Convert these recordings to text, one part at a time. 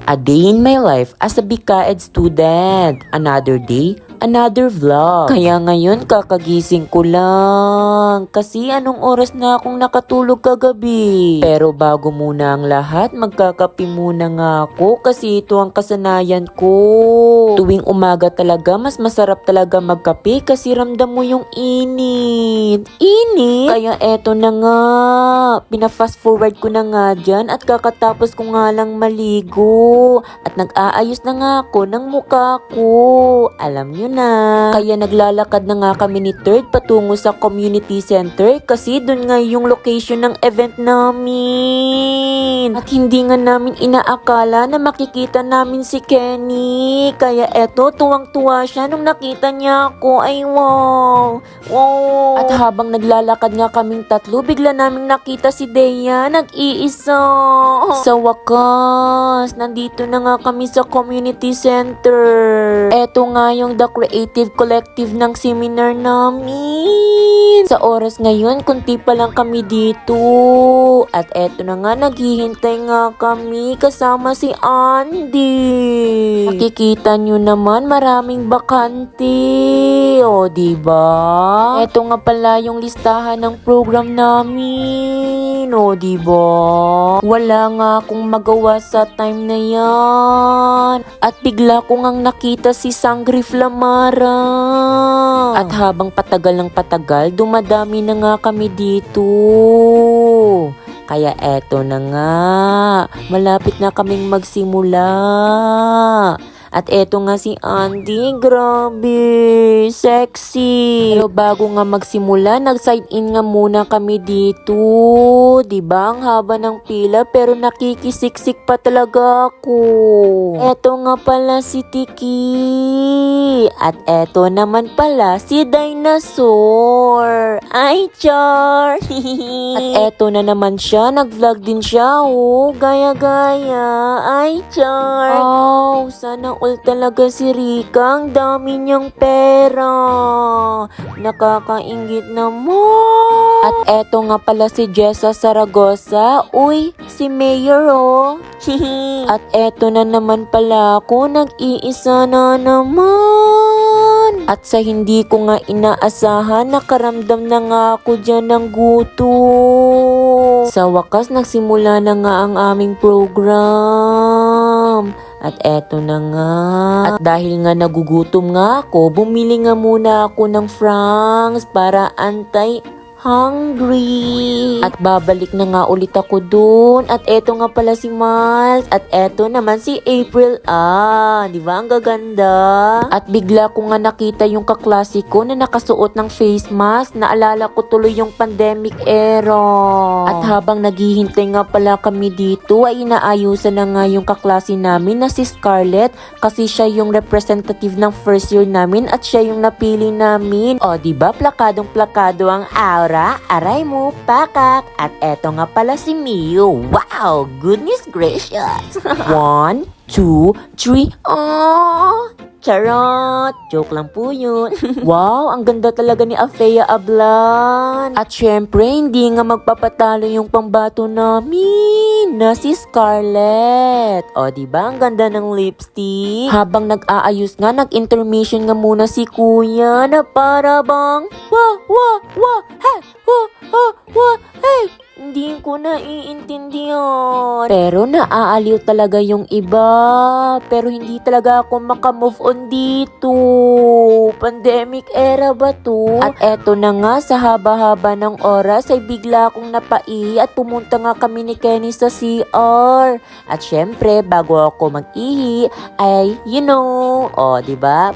A day in my life as a BCAED student. Another day, another vlog. Kaya ngayon kakagising ko lang. Kasi anong oras na akong nakatulog kagabi. Pero bago muna ang lahat, magkakape muna nga ako kasi ito ang kasanayan ko. Tuwing umaga talaga, mas masarap talaga magkape kasi ramdam mo yung init. Init? Kaya eto na nga. Pina-fast forward ko na nga dyan at kakatapos ko nga lang maligo. At nag-aayos na nga ako ng mukha ko. Alam nyo na. Kaya naglalakad na nga kami ni Third patungo sa community center kasi dun nga yung location ng event namin. At hindi nga namin inaakala na makikita namin si Kenny. Kaya eto, tuwang-tuwa siya nung nakita niya ako. Ay wow. Wow. At habang naglalakad nga kaming tatlo, bigla namin nakita si Dea nag-iisa. Sa wakas, nandito na nga kami sa community center. Eto nga yung The Creative Collective ng seminar namin. Sa oras ngayon, kunti pa lang kami dito. At eto na nga, naghihintay nga kami kasama si Andy. Makikita nyo naman, maraming bakante. O, diba? Eto nga pala yung listahan ng program namin. O, diba? Wala nga akong magawa sa time na yan. At bigla ko ngang nakita si Sangre Flamara. At habang patagal ng patagal, dumadami na nga kami dito. Kaya eto na nga, malapit na kaming magsimula. At eto nga si Andy, grabe, sexy. Pero bago nga magsimula, nag-sign in nga muna kami dito. Diba, ang haba ng pila pero nakikisiksik pa talaga ako. Eto nga pala si Tiki. At eto naman pala si Dinosaur. Ay, char! At eto na naman siya, nag-vlog din siya, oh. Gaya-gaya. Ay, char! Oh, sana all talaga si Rika. Ang dami niyang pera. Nakakaingit naman. At eto nga pala si Jessa Saragosa. Uy, si Mayor, oh. At eto na naman pala ako, nag-iisa na naman. At sa hindi ko nga inaasahan, nakaramdam na nga ako dyan ng gutom. Sa wakas, nagsimula na nga ang aming program. At eto na nga. At dahil nga nagugutom nga ako, bumili nga muna ako ng franks para hungry. At babalik na nga ulit ako dun. At eto nga pala si Miles. At eto naman si April. Di ba ang gaganda? At bigla ko nga nakita yung kaklase ko na nakasuot ng face mask. Naalala ko tuloy yung pandemic era. At habang naghihintay nga pala kami dito, ay inaayusan na nga yung kaklase namin na si Scarlett. Kasi siya yung representative ng first year namin at siya yung napili namin. O, diba? Plakadong plakado ang aura. Aray mo, pakak. At eto nga pala si Mio. Wow, goodness gracious. 1, 2, 3. Oh, charot. Joke lang po yun. Wow, ang ganda talaga ni Afea Ablan. At syempre, hindi nga magpapatalo yung pambato namin na si Scarlett. O, diba? Ang ganda ng lipstick. Habang nag-aayos nga, nag-intermission nga muna si Kuya na para bang hey! Hindi ko naiintindihan. Pero naaaliw talaga yung iba. Pero hindi talaga ako makamove on dito. Pandemic era ba to? At eto na nga, sa haba-haba ng oras ay bigla akong napai at pumunta nga kami ni Kenny sa CR. At syempre, bago ako mag-ihi, ay, diba?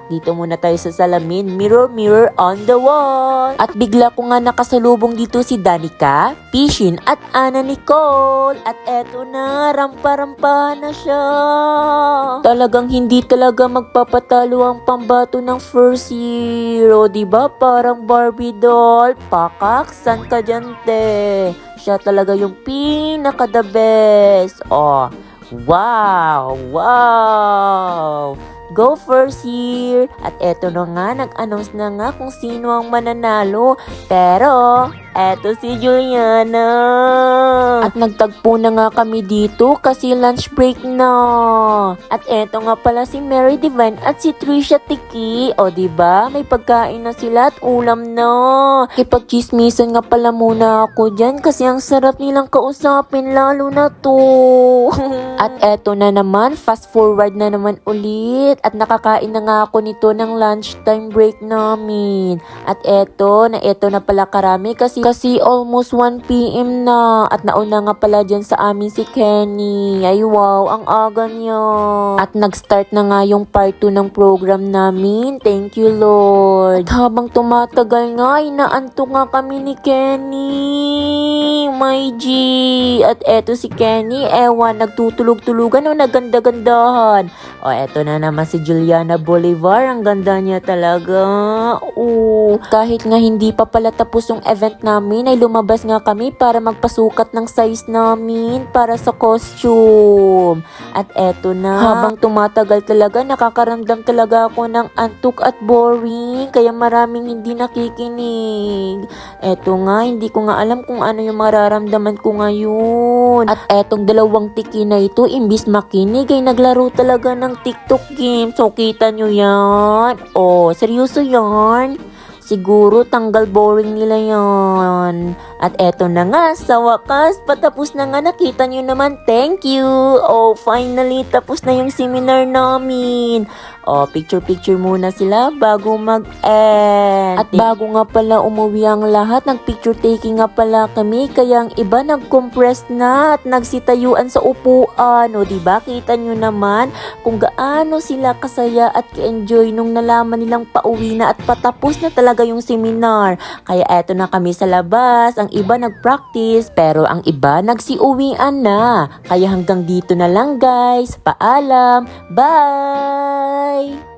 Dito muna tayo sa salamin. Mirror, mirror on the wall. At bigla ko nga nakasalubong dito si Danica, Pishin at Ana Nicole. At eto na, rampa-rampa na siya. Talagang hindi talaga magpapatalo ang pambato ng first year. O, diba? Parang Barbie doll. Pakak, san ka dyan, te? Siya talaga yung pinaka-the best. Oh, wow! Go first year! At eto na nga, nag-announce na nga kung sino ang mananalo. Pero, eto si Juliana. At nagtagpo na nga kami dito kasi lunch break na. At eto nga pala si Mary Divine at si Trisha Tiki. O diba, may pagkain na sila at ulam na. Kipag-chismisan nga pala muna ako dyan kasi ang sarap nilang kausapin lalo na to. At eto na naman, fast forward na naman ulit. At nakakain na nga ako nito ng lunchtime break namin. At eto na pala karami kasi almost 1 PM na. At nauna nga pala dyan sa amin si Kenny. Ay wow, ang aga niya. At nag-start na nga yung part 2 ng program namin. Thank you Lord. At habang tumatagal nga, inaantok nga kami ni Kenny. My G. At eto si Kenny, ewan, nagtutulog-tulugan o naganda-gandahan. O eto na naman si Juliana Bolivar, ang ganda niya talaga. Kahit nga hindi pa pala tapos yung event namin, ay lumabas nga kami para magpasukat ng size namin para sa costume. At eto na, habang tumatagal talaga, nakakaramdam talaga ako ng antok at boring, kaya maraming hindi nakikinig. Eto nga, hindi ko nga alam kung ano yung mararamdaman ko ngayon. At etong dalawang tiki na ito, imbis makinig, ay naglaro talaga ng TikTok game. So, kita nyo yan? Seryoso yan? Siguro tanggal boring nila yan. At eto na nga, sa wakas, patapos na nga, nakita nyo naman, thank you. Finally, tapos na yung seminar namin. Picture-picture muna sila bago mag-end. At bago nga pala umuwi ang lahat, nag-picture taking nga pala kami, kaya ang iba nag-compress na at nagsitayuan sa upuan. Diba, kita nyo naman kung gaano sila kasaya at ka-enjoy nung nalaman nilang pauwi na at patapos na talaga yung seminar. Kaya eto na kami sa labas, ang iba nag-practice, pero ang iba nagsiuwian na. Kaya hanggang dito na lang guys. Paalam. Bye!